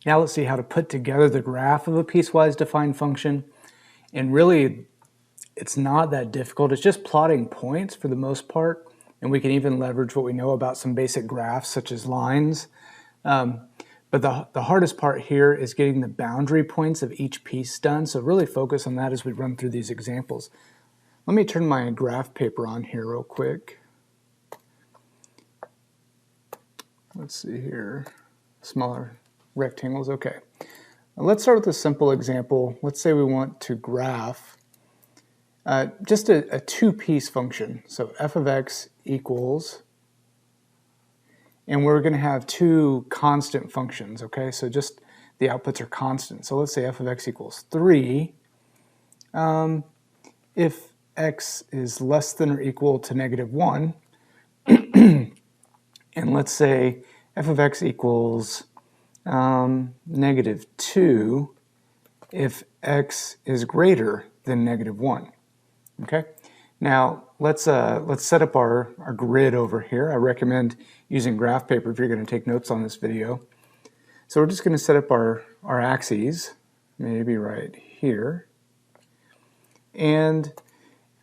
Now let's see how to put together the graph of a piecewise defined function. And really, it's not that difficult. It's just plotting points for the most part. And we can even leverage what we know about some basic graphs such as lines. But the hardest part here is getting the boundary points of each piece done. So really focus on that as we run through these examples. Let me turn my graph paper on here real quick. Let's see here. Smaller rectangles, okay. Now let's start with a simple example. Let's say we want to graph just a two-piece function. So f of x equals, and we're going to have two constant functions, okay? So just the outputs are constant. So let's say f of x equals 3. If x is less than or equal to -1, and let's say f of x equals -2 if x is greater than -1. Okay. Now let's set up our grid over here. I recommend using graph paper if you're going to take notes on this video. So we're just going to set up our axes, maybe right here. And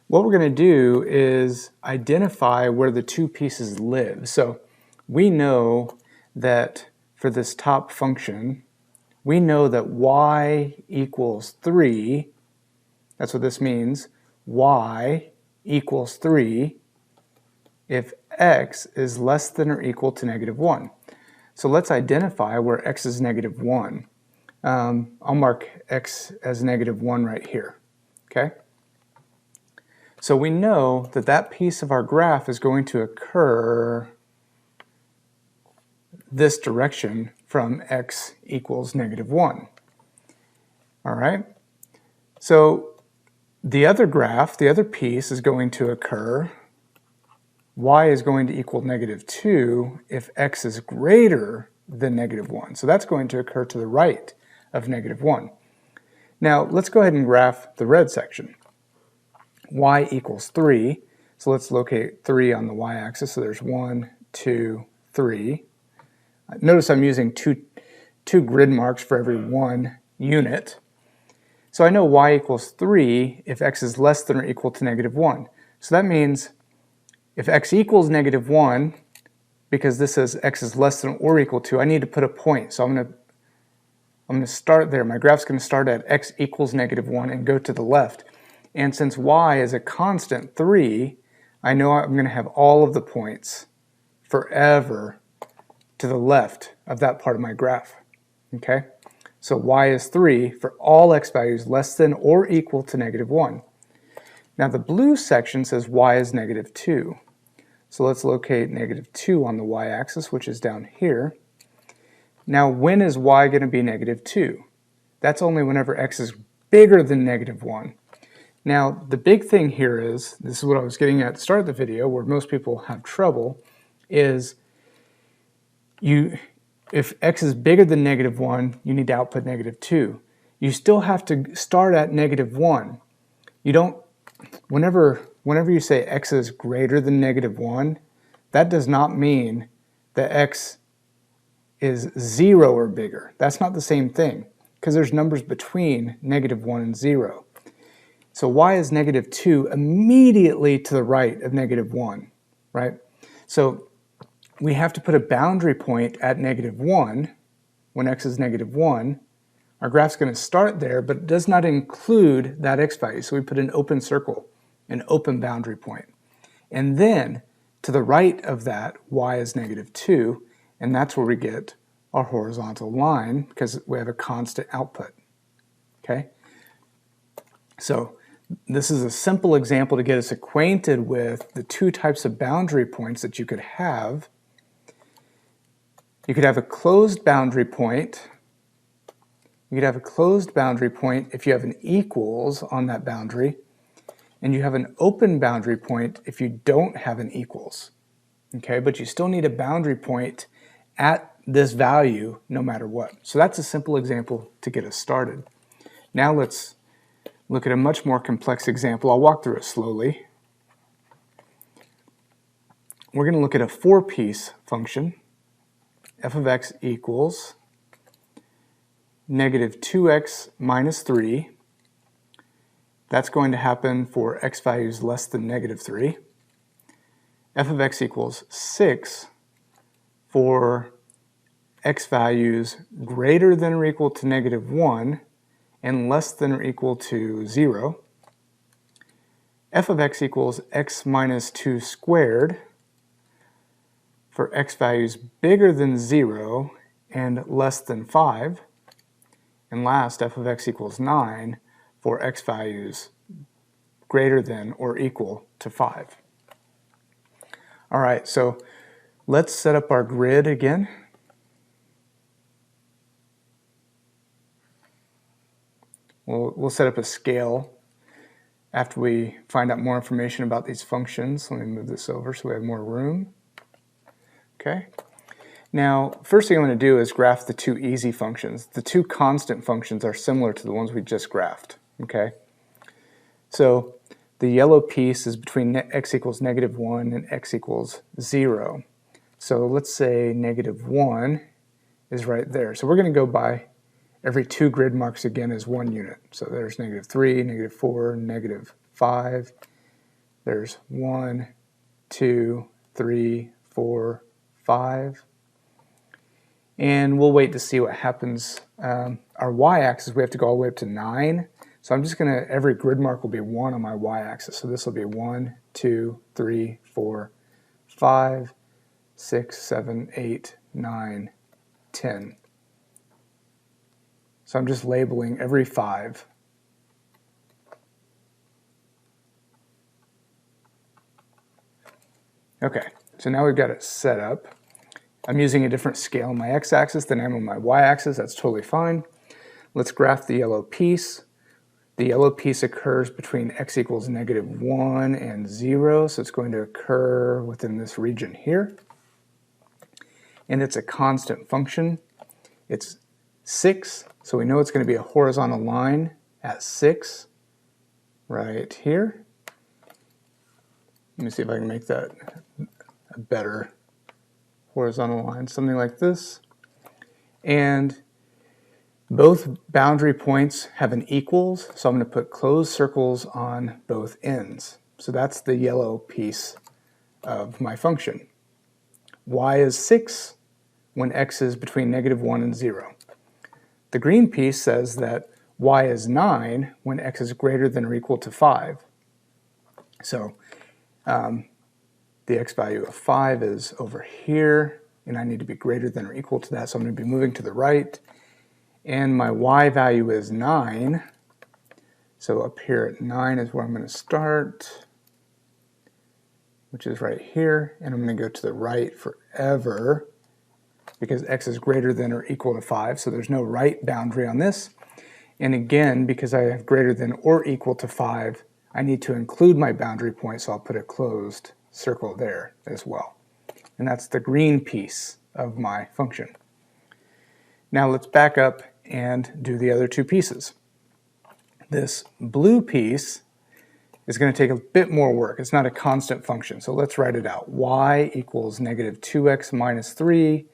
what we're going to do is identify where the two pieces live. So we know that for this top function, we know that y equals 3. That's what this means. Y equals 3 if x is less than or equal to -1. So let's identify where x is -1. I'll mark x as -1 right here. Okay? So we know that that piece of our graph is going to occur this direction from x equals -1. All right? So the other graph, the other piece is going to occur, y is going to equal -2 if x is greater than -1. So that's going to occur to the right of -1. Now let's go ahead and graph the red section. Y equals 3. So let's locate 3 on the y-axis. So there's 1, 2, 3. Notice I'm using two grid marks for every one unit. So I know y equals 3 if x is less than or equal to -1. So that means if x equals -1, because this says x is less than or equal to, I need to put a point. So I'm going to start there. My graph's going to start at x equals -1 and go to the left. And since y is a constant 3, I know I'm going to have all of the points forever to the left of that part of my graph. Okay? So y is 3 for all x values less than or equal to -1. Now the blue section says y is -2. So let's locate -2 on the y-axis, which is down here. Now when is y going to be -2? That's only whenever x is bigger than -1. Now the big thing here is, this is what I was getting at the start of the video, where most people have trouble, is if x is bigger than -1, you need to output -2. You still have to start at -1. You don't, whenever you say x is greater than -1, that does not mean that x is 0 or bigger. That's not the same thing, because there's numbers between -1 and 0. So y is -2 immediately to the right of -1, right? So we have to put a boundary point at -1 when x is -1. Our graph's going to start there, but it does not include that x value. So we put an open circle, an open boundary point. And then to the right of that, y is -2, and that's where we get our horizontal line because we have a constant output. Okay? So this is a simple example to get us acquainted with the two types of boundary points that you could have. You could have a closed boundary point. You could have a closed boundary point if you have an equals on that boundary, and you have an open boundary point if you don't have an equals. Okay, but you still need a boundary point at this value no matter what. So that's a simple example to get us started. Now let's look at a much more complex example. I'll walk through it slowly. We're going to look at a four-piece function. F of x equals negative 2x minus 3. That's going to happen for x values less than negative 3. F of x equals 6 for x values greater than or equal to negative 1 and less than or equal to 0. F of x equals x minus 2 squared for x values bigger than 0 and less than 5. And last, f of x equals 9 for x values greater than or equal to 5. All right, so let's set up our grid again. We'll set up a scale after we find out more information about these functions. Let me move this over so we have more room. Okay. Now, first thing I'm going to do is graph the two easy functions. The two constant functions are similar to the ones we just graphed. Okay. So the yellow piece is between x equals negative 1 and x equals 0. So let's say negative 1 is right there. So we're going to go by every two grid marks again as 1 unit. So there's negative 3, negative 4, negative 5. There's 1, 2, 3, 4, 5. And we'll wait to see what happens. Our y-axis, we have to go all the way up to 9. So I'm just going to, every grid mark will be 1 on my y-axis. So this will be 1, 2, 3, 4, 5, 6, 7, 8, 9, 10. So I'm just labeling every 5. Okay, so now we've got it set up. I'm using a different scale on my x-axis than I am on my y-axis. That's totally fine. Let's graph the yellow piece. The yellow piece occurs between x equals negative 1 and 0, so it's going to occur within this region here. And it's a constant function. It's 6, so we know it's going to be a horizontal line at 6 right here. Let me see if I can make that a better horizontal line, something like this. And both boundary points have an equals, so I'm going to put closed circles on both ends. So that's the yellow piece of my function. Y is 6 when x is between negative 1 and 0. The green piece says that y is 9 when x is greater than or equal to 5. So the x value of 5 is over here, and I need to be greater than or equal to that, so I'm going to be moving to the right. And my y value is 9, so up here at 9 is where I'm going to start, which is right here, and I'm going to go to the right forever, because x is greater than or equal to 5, so there's no right boundary on this. And again, because I have greater than or equal to 5, I need to include my boundary point, so I'll put a closed circle there as well. And that's the green piece of my function. Now let's back up and do the other two pieces. This blue piece is going to take a bit more work. It's not a constant function, so let's write it out. Y equals negative 2x minus 3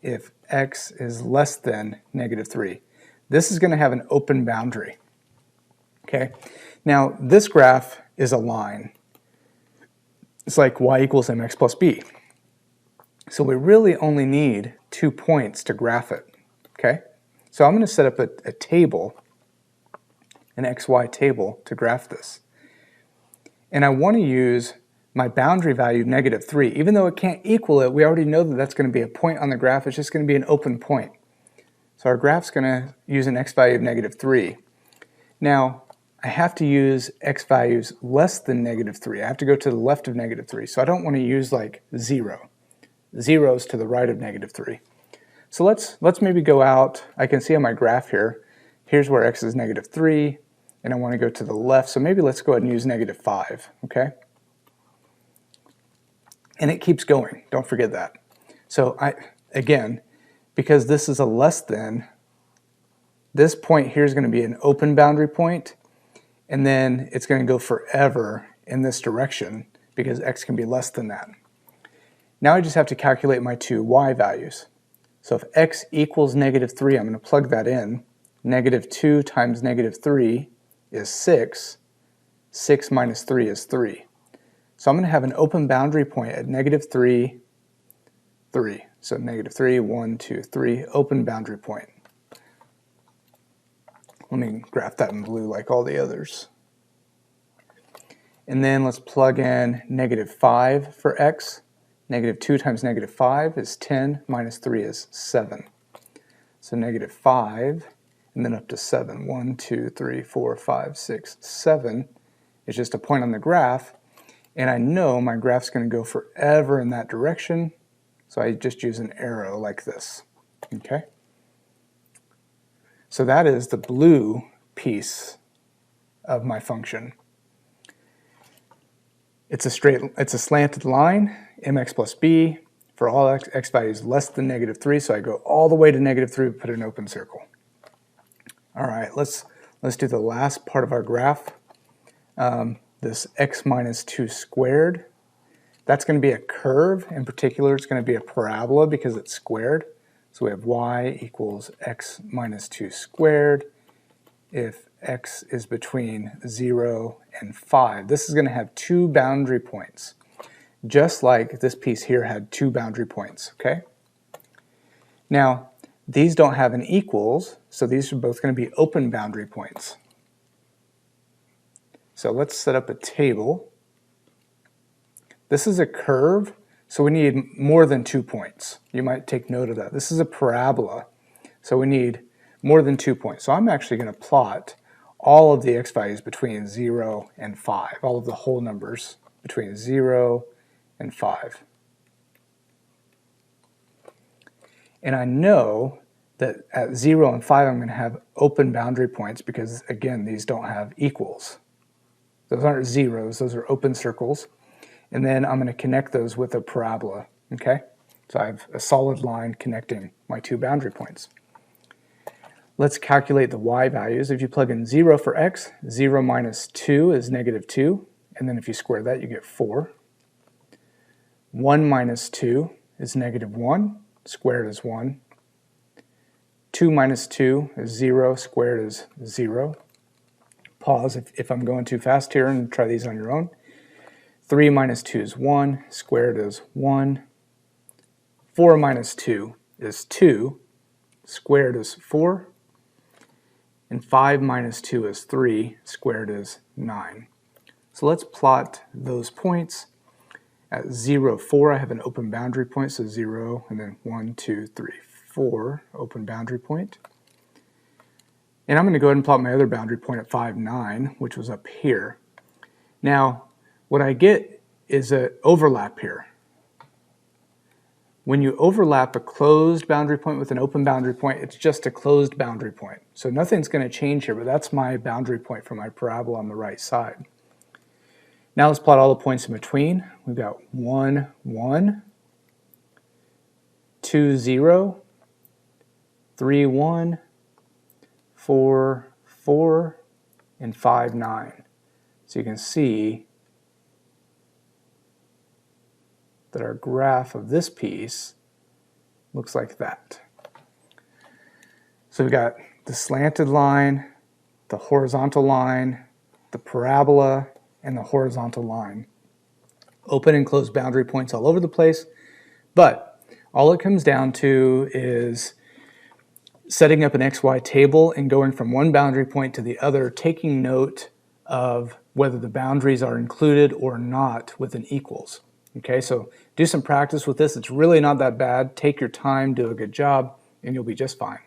if x is less than negative 3. This is going to have an open boundary. Okay. Now this graph is a line. It's like y equals mx plus b. So we really only need 2 points to graph it. Okay. So I'm going to set up a table, an xy table, to graph this. And I want to use my boundary value negative 3. Even though it can't equal it, we already know that that's going to be a point on the graph. It's just going to be an open point. So our graph's going to use an x value of negative 3. Now, I have to use x values less than negative 3. I have to go to the left of negative 3. So I don't want to use like 0. 0 is to the right of negative 3. So let's maybe go out. I can see on my graph here, here's where x is negative 3, and I want to go to the left. So maybe let's go ahead and use negative 5, okay? And it keeps going. Don't forget that. So again, because this is a less than, this point here is going to be an open boundary point, and then it's going to go forever in this direction because x can be less than that. Now I just have to calculate my two y values. So if x equals -3, I'm going to plug that in. -2 times -3 is 6. 6 minus 3 is 3. So I'm going to have an open boundary point at -3, 3. So -3, 1, 2, 3, open boundary point. Let me graph that in blue like all the others. And then let's plug in -5 for x. -2 times -5 is 10, minus 3 is 7. So -5, and then up to 7. 1, 2, 3, 4, 5, 6, 7 is just a point on the graph. And I know my graph's going to go forever in that direction, so I just use an arrow like this. Okay? So that is the blue piece of my function. It's a slanted line, mx plus b, for all x values less than -3, so I go all the way to -3, put an open circle. All right, let's do the last part of our graph. This x minus 2 squared, that's going to be a curve. In particular, it's going to be a parabola because it's squared. So we have y equals x minus 2 squared if x is between 0 and 5. This is going to have 2 boundary points, just like this piece here had 2 boundary points, okay? Now, these don't have an equals, so these are both going to be open boundary points. So let's set up a table. This is a curve, so we need more than 2 points. You might take note of that. This is a parabola, so we need more than 2 points. So I'm actually going to plot all of the x values between 0 and 5, all of the whole numbers between 0 and 5. And I know that at 0 and 5 I'm going to have open boundary points because, again, these don't have equals. Those aren't zeros, those are open circles. And then I'm going to connect those with a parabola, okay? So I have a solid line connecting my 2 boundary points. Let's calculate the y values. If you plug in 0 for x, 0 minus 2 is -2, and then if you square that, you get 4. 1 minus 2 is -1, squared is 1. 2 minus 2 is 0, squared is 0. Pause if I'm going too fast here and try these on your own. 3 minus 2 is 1, squared is 1. 4 minus 2 is 2, squared is 4. And 5 minus 2 is 3, squared is 9. So let's plot those points. At 0, 4, I have an open boundary point, so 0, and then 1, 2, 3, 4, open boundary point. And I'm going to go ahead and plot my other boundary point at 5, 9, which was up here. Now, what I get is an overlap here. When you overlap a closed boundary point with an open boundary point, it's just a closed boundary point. So nothing's going to change here, but that's my boundary point for my parabola on the right side. Now let's plot all the points in between. We've got 1, 1, 2, 0, 3, 1, 4, 4, and 5, 9. So you can see that our graph of this piece looks like that. So we've got the slanted line, the horizontal line, the parabola, and the horizontal line. Open and closed boundary points all over the place, but all it comes down to is setting up an XY table and going from one boundary point to the other, taking note of whether the boundaries are included or not with an equals. Okay, so do some practice with this. It's really not that bad. Take your time, do a good job, and you'll be just fine.